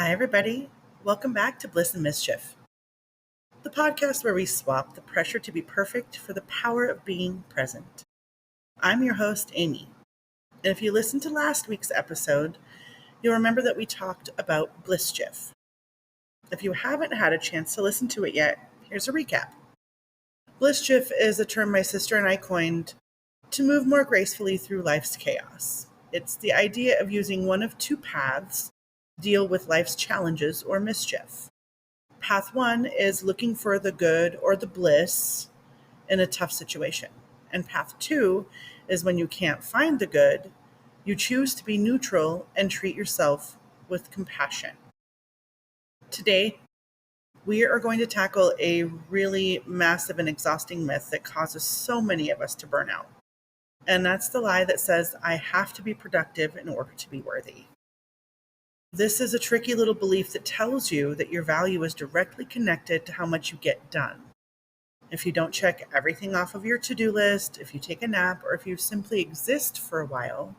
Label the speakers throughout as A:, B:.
A: Hi, everybody. Welcome back to Bliss N Mischief, the podcast where we swap the pressure to be perfect for the power of being present. I'm your host, Amy. And if you listened to last week's episode, you'll remember that we talked about Blissful. If you haven't had a chance to listen to it yet, here's a recap. Blissful is a term my sister and I coined to move more gracefully through life's chaos. It's the idea of using one of two paths to deal with life's challenges or mischief. Path one is looking for the good or the bliss in a tough situation. And path two is when you can't find the good, you choose to be neutral and treat yourself with compassion. Today, we are going to tackle a really massive and exhausting myth that causes so many of us to burn out. And that's the lie that says, I have to be productive in order to be worthy. This is a tricky little belief that tells you that your value is directly connected to how much you get done. If you don't check everything off of your to-do list, if you take a nap, or if you simply exist for a while,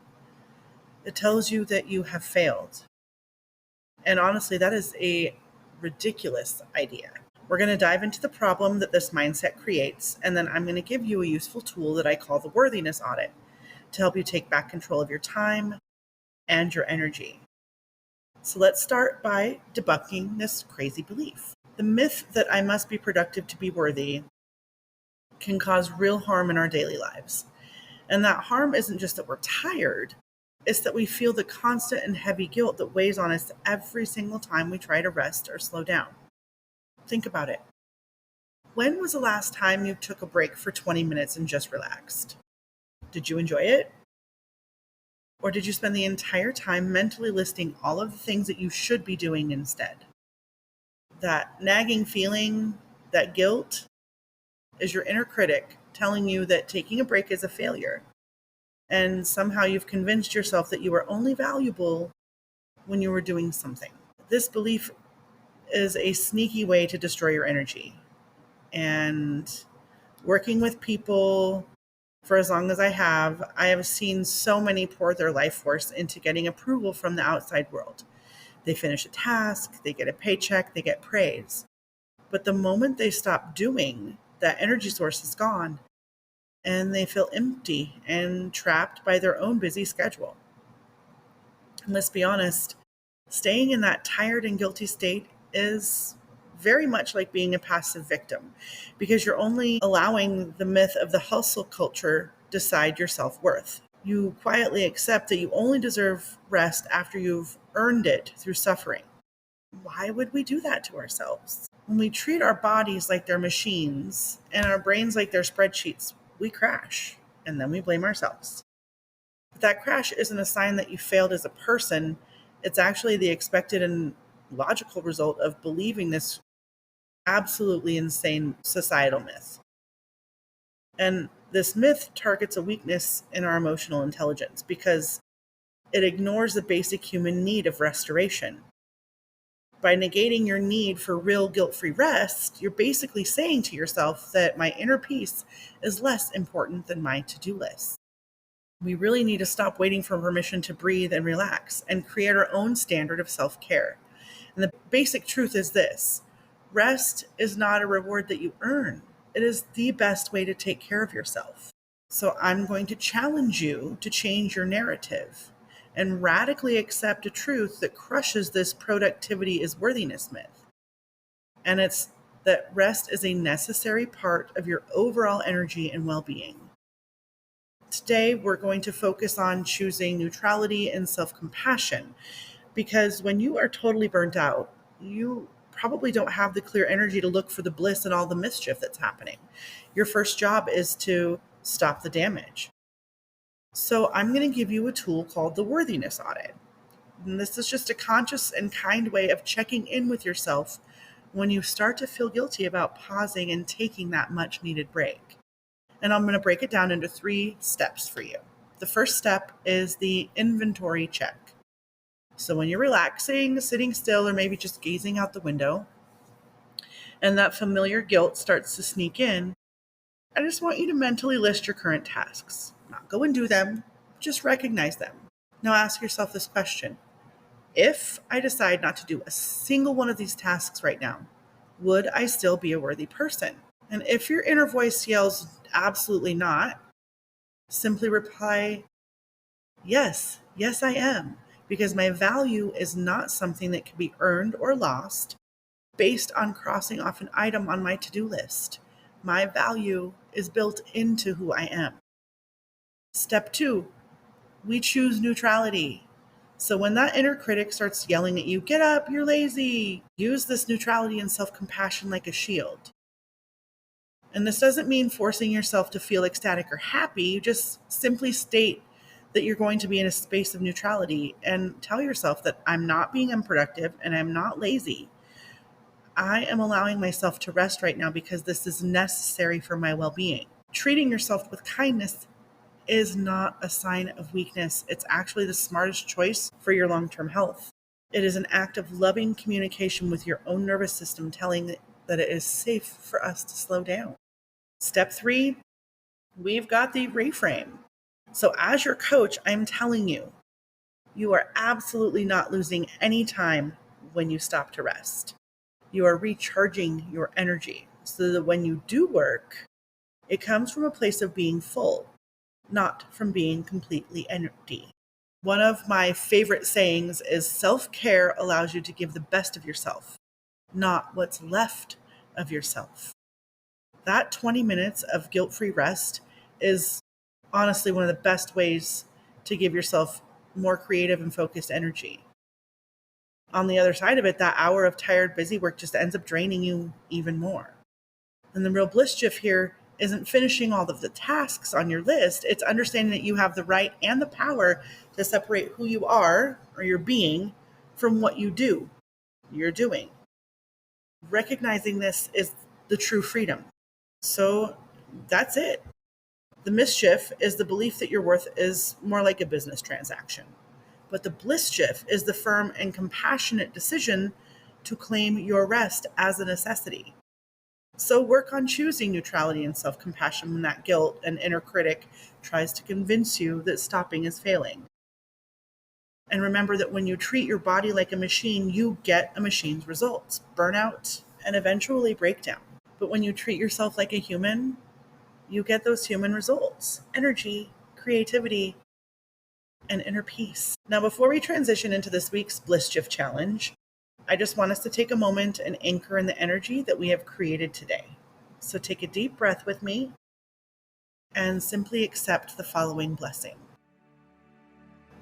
A: it tells you that you have failed. And honestly, that is a ridiculous idea. We're going to dive into the problem that this mindset creates, and then I'm going to give you a useful tool that I call the worthiness audit to help you take back control of your time and your energy. So let's start by debunking this crazy belief. The myth that I must be productive to be worthy can cause real harm in our daily lives. And that harm isn't just that we're tired, it's that we feel the constant and heavy guilt that weighs on us every single time we try to rest or slow down. Think about it. When was the last time you took a break for 20 minutes and just relaxed? Did you enjoy it? Or did you spend the entire time mentally listing all of the things that you should be doing instead? That nagging feeling, that guilt, is your inner critic telling you that taking a break is a failure. And somehow you've convinced yourself that you are only valuable when you were doing something. This belief is a sneaky way to destroy your energy. And working with people for as long as I have seen so many pour their life force into getting approval from the outside world. They finish a task, they get a paycheck, they get praise. But the moment they stop doing, that energy source is gone, and they feel empty and trapped by their own busy schedule. And let's be honest, staying in that tired and guilty state is very much like being a passive victim, because you're only allowing the myth of the hustle culture decide your self-worth. You quietly accept that you only deserve rest after you've earned it through suffering. Why would we do that to ourselves? When we treat our bodies like they're machines and our brains like they're spreadsheets, we crash, and then we blame ourselves. But that crash isn't a sign that you failed as a person. It's actually the expected and logical result of believing this absolutely insane societal myth. And this myth targets a weakness in our emotional intelligence because it ignores the basic human need of restoration. By negating your need for real guilt-free rest, you're basically saying to yourself that my inner peace is less important than my to-do list. We really need to stop waiting for permission to breathe and relax and create our own standard of self-care. And the basic truth is this: rest is not a reward that you earn. It is the best way to take care of yourself. So I'm going to challenge you to change your narrative and radically accept a truth that crushes this productivity is worthiness myth. And it's that rest is a necessary part of your overall energy and well-being. Today, we're going to focus on choosing neutrality and self-compassion, because when you are totally burnt out, you probably don't have the clear energy to look for the bliss in all the mischief that's happening. Your first job is to stop the damage. So I'm going to give you a tool called the worthiness audit. And this is just a conscious and kind way of checking in with yourself when you start to feel guilty about pausing and taking that much needed break. And I'm going to break it down into 3 steps for you. The first step is the inventory check. So when you're relaxing, sitting still, or maybe just gazing out the window, and that familiar guilt starts to sneak in, I just want you to mentally list your current tasks. Not go and do them, just recognize them. Now ask yourself this question: If I decide not to do a single one of these tasks right now, would I still be a worthy person? And if your inner voice yells, absolutely not, simply reply, yes, yes, I am, because my value is not something that can be earned or lost based on crossing off an item on my to-do list. My value is built into who I am. Step 2, we choose neutrality. So when that inner critic starts yelling at you, get up, you're lazy, use this neutrality and self-compassion like a shield. And this doesn't mean forcing yourself to feel ecstatic or happy. You just simply state that you're going to be in a space of neutrality and tell yourself that I'm not being unproductive and I'm not lazy. I am allowing myself to rest right now because this is necessary for my well-being. Treating yourself with kindness is not a sign of weakness. It's actually the smartest choice for your long-term health. It is an act of loving communication with your own nervous system, telling it that it is safe for us to slow down. Step 3, we've got the reframe. So as your coach, I'm telling you, you are absolutely not losing any time when you stop to rest. You are recharging your energy so that when you do work, it comes from a place of being full, not from being completely empty. One of my favorite sayings is self-care allows you to give the best of yourself, not what's left of yourself. That 20 minutes of guilt-free rest is honestly one of the best ways to give yourself more creative and focused energy. On the other side of it, that hour of tired, busy work just ends up draining you even more. And the real bliss shift here isn't finishing all of the tasks on your list. It's understanding that you have the right and the power to separate who you are or your being from what you're doing. Recognizing this is the true freedom. So that's it. The mischief is the belief that your worth is more like a business transaction. But the bliss shift is the firm and compassionate decision to claim your rest as a necessity. So work on choosing neutrality and self-compassion when that guilt and inner critic tries to convince you that stopping is failing. And remember that when you treat your body like a machine, you get a machine's results, burnout, and eventually breakdown. But when you treat yourself like a human, you get those human results, energy, creativity, and inner peace. Now, before we transition into this week's Bliss Shift Challenge, I just want us to take a moment and anchor in the energy that we have created today. So take a deep breath with me and simply accept the following blessing.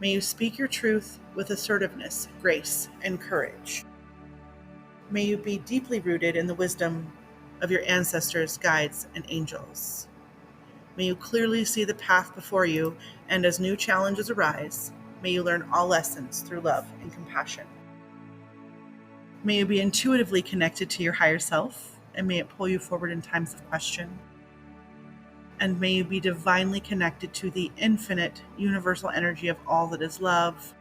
A: May you speak your truth with assertiveness, grace, and courage. May you be deeply rooted in the wisdom of your ancestors, guides, and angels. May you clearly see the path before you, and as new challenges arise, may you learn all lessons through love and compassion. May you be intuitively connected to your higher self, and may it pull you forward in times of question. And may you be divinely connected to the infinite, universal energy of all that is love,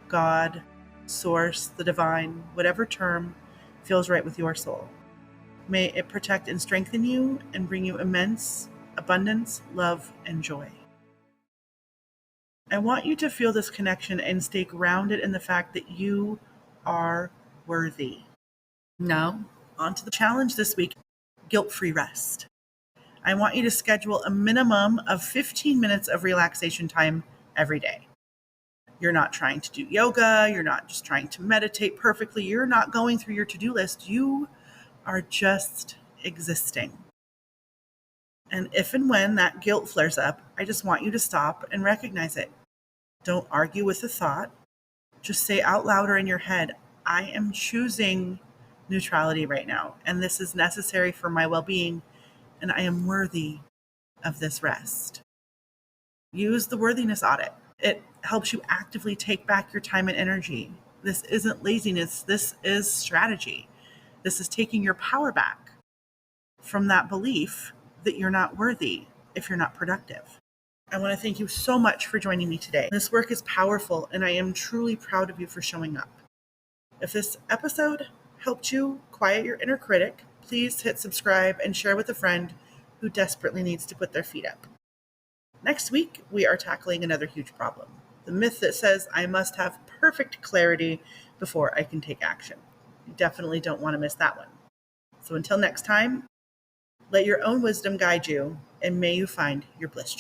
A: God, Source, the divine, whatever term feels right with your soul. May it protect and strengthen you and bring you immense abundance, love, and joy. I want you to feel this connection and stay grounded in the fact that you are worthy. Now, on to the challenge this week, guilt-free rest. I want you to schedule a minimum of 15 minutes of relaxation time every day. You're not trying to do yoga. You're not just trying to meditate perfectly. You're not going through your to-do list. You are just existing. And if and when that guilt flares up, I just want you to stop and recognize it. Don't argue with the thought. Just say out loud or in your head, I am choosing neutrality right now, and this is necessary for my well-being, and I am worthy of this rest. Use the worthiness audit. It helps you actively take back your time and energy. This isn't laziness. This is strategy. This is taking your power back from that belief that you're not worthy if you're not productive. I want to thank you so much for joining me today. This work is powerful, and I am truly proud of you for showing up. If this episode helped you quiet your inner critic, please hit subscribe and share with a friend who desperately needs to put their feet up. Next week, we are tackling another huge problem. The myth that says I must have perfect clarity before I can take action. You definitely don't want to miss that one. So until next time, let your own wisdom guide you, and may you find your bliss.